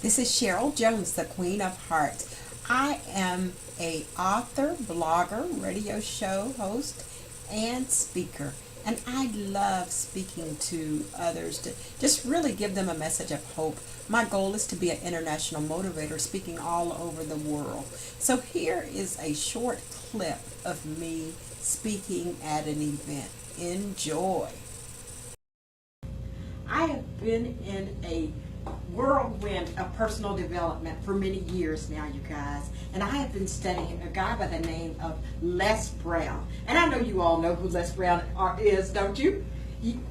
This is Sheryl Jones, the Queen of Hearts. I am a author, blogger, radio show host, and speaker. And I love speaking to others to just really give them a message of hope. My goal is to be an international motivator speaking all over the world. So here is a short clip of me speaking at an event. Enjoy. I have been in a whirlwind of personal development for many years now, you guys. And I have been studying a guy by the name of Les Brown. And I know you all know who Les Brown is, don't you?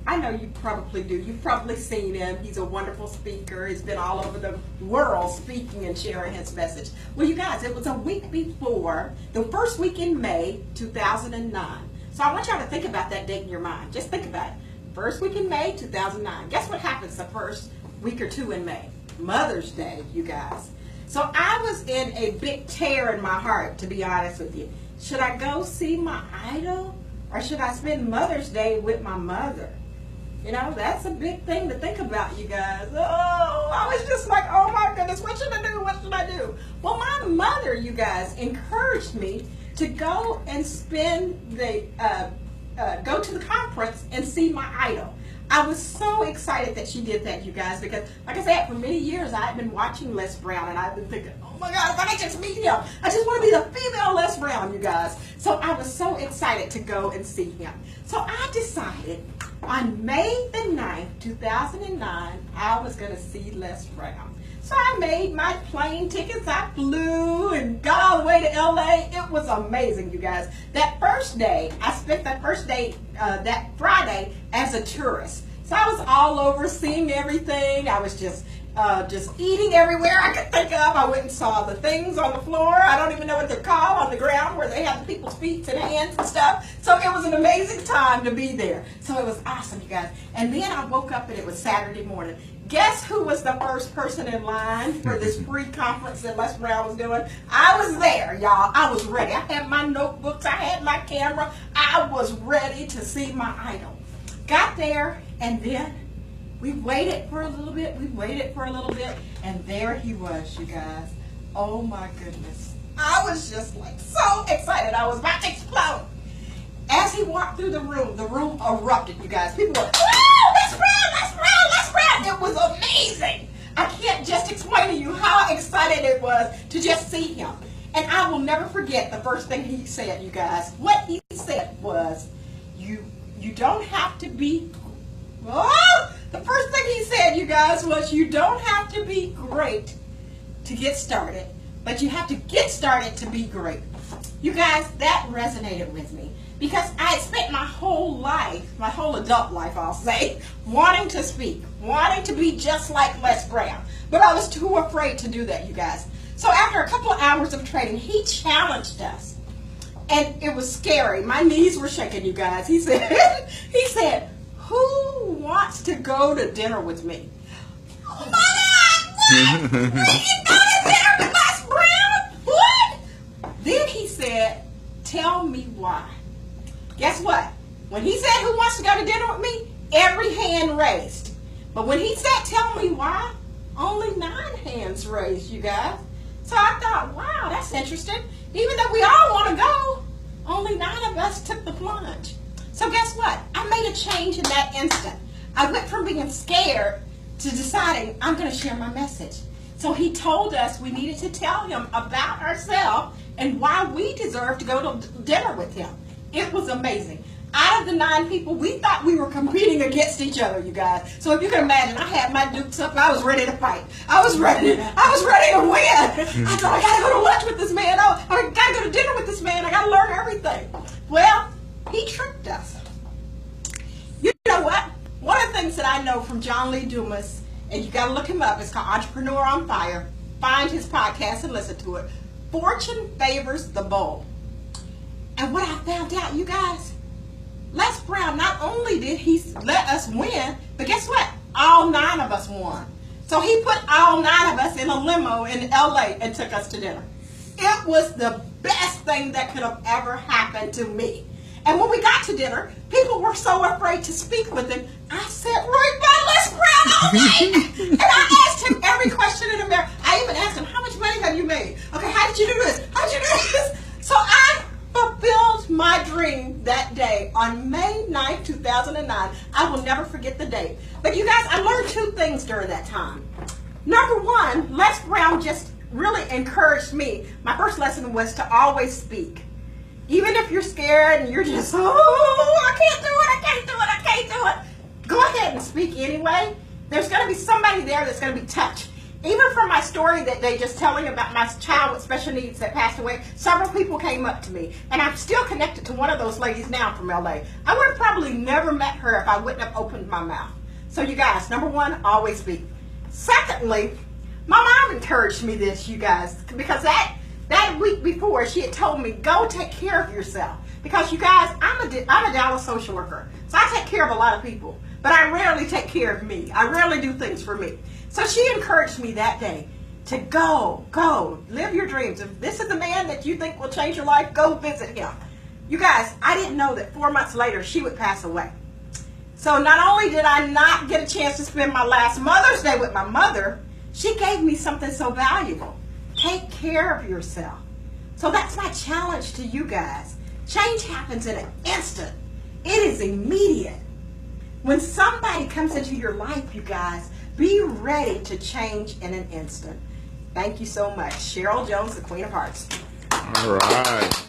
I know you probably do. You've probably seen him. He's a wonderful speaker. He's been all over the world speaking and sharing his message. Well, you guys, it was a week before, the first week in May 2009. So I want y'all to think about that date in your mind. Just think about it. First week in May 2009. Guess what happens the first week or two in May? Mother's Day, you guys. So I was in a big tear in my heart, to be honest with you. Should I go see my idol, or should I spend Mother's Day with my mother? You know, that's a big thing to think about, you guys. Oh, I was just like, oh my goodness, what should I do? What should I do? Well, my mother, you guys, encouraged me to go and go to the conference and see my idol. I was so excited that she did that, you guys, because, like I said, for many years I had been watching Les Brown, and I've been thinking, oh my God, if I could just meet him, I just want to be the female Les Brown, you guys. So I was so excited to go and see him. So I decided on May the 9th, 2009, I was going to see Les Brown. So I made my plane tickets, I flew and got all the way to LA. It was amazing, you guys. That first day, I spent that first day, that Friday, as a tourist. So I was all over seeing everything. I was just eating everywhere I could think of. I went and saw the things on the floor. I don't even know what they're called, on the ground where they have the people's feet and hands and stuff. So it was an amazing time to be there. So it was awesome, you guys. And then I woke up and it was Saturday morning. Guess who was the first person in line for this free conference that Les Brown was doing? I was there, y'all. I was ready. I had my notebooks. I had my camera. I was ready to see my idol. Got there, and then we waited for a little bit. And there he was, you guys. Oh my goodness. I was just like so excited. I was about to explode. As he walked through the room erupted, you guys. People were, oh, Les Brown, Les Brown, Les Brown. It was amazing. I can't just explain to you how excited it was to just see him. And I will never forget the first thing he said, you guys. What he said was, you don't have to be, the first thing he said, you guys, was you don't have to be great to get started, but you have to get started to be great. You guys, that resonated with me because I had spent my whole life, my whole adult life, I'll say, wanting to speak, wanting to be just like Les Brown, but I was too afraid to do that, you guys. So after a couple of hours of training, he challenged us. And it was scary. My knees were shaking, you guys. He said, who wants to go to dinner with me? Oh my God, what? We can go to dinner with Les Brown? What? Then he said, tell me why. Guess what? When he said, who wants to go to dinner with me? Every hand raised. But when he said, tell me why, only 9 hands raised, you guys. So I thought, wow, that's interesting. Even though we all want to go, only 9 of us took the plunge. So guess what? I made a change in that instant. I went from being scared to deciding I'm going to share my message. So he told us we needed to tell him about ourselves and why we deserve to go to dinner with him. It was amazing. Out of the 9 people, we thought we were competing against each other, you guys. So if you can imagine, I had my dukes up and I was ready to fight. I was ready to win. I thought, I got to go to lunch with this man. I got to go to dinner with this man. I got to learn everything. Well, he tricked us. You know what? One of the things that I know from John Lee Dumas, and you got to look him up, it's called Entrepreneur on Fire. Find his podcast and listen to it. Fortune favors the bold. And what I found out, you guys, Les Brown, not only did he let us win, but guess what? All 9 of us won. So he put all 9 of us in a limo in LA and took us to dinner. It was the best thing that could have ever happened to me. And when we got to dinner, people were so afraid to speak with him. I sat right by Les Brown all night. And I asked him every question in America. 2009. I will never forget the date. But you guys, I learned 2 things during that time. Number one, Les Brown just really encouraged me. My first lesson was to always speak. Even if you're scared and you're just, oh, I can't do it, I can't do it, I can't do it. Go ahead and speak anyway. There's going to be somebody there that's going to be touched. Even from my story that day, just telling about my child with special needs that passed away, several people came up to me. And I'm still connected to one of those ladies now from LA. I would have probably never met her if I wouldn't have opened my mouth. So you guys, number one, always speak. Secondly, my mom encouraged me this, you guys, because that week before, she had told me, go take care of yourself. Because you guys, I'm a Dallas social worker. So I take care of a lot of people. But I rarely take care of me. I rarely do things for me. So she encouraged me that day to go, live your dreams. If this is the man that you think will change your life, go visit him. You guys, I didn't know that 4 months later, she would pass away. So not only did I not get a chance to spend my last Mother's Day with my mother, she gave me something so valuable. Take care of yourself. So that's my challenge to you guys. Change happens in an instant. It is immediate. When somebody comes into your life, you guys, be ready to change in an instant. Thank you so much. Sheryl Jones, the Queen of Hearts. All right.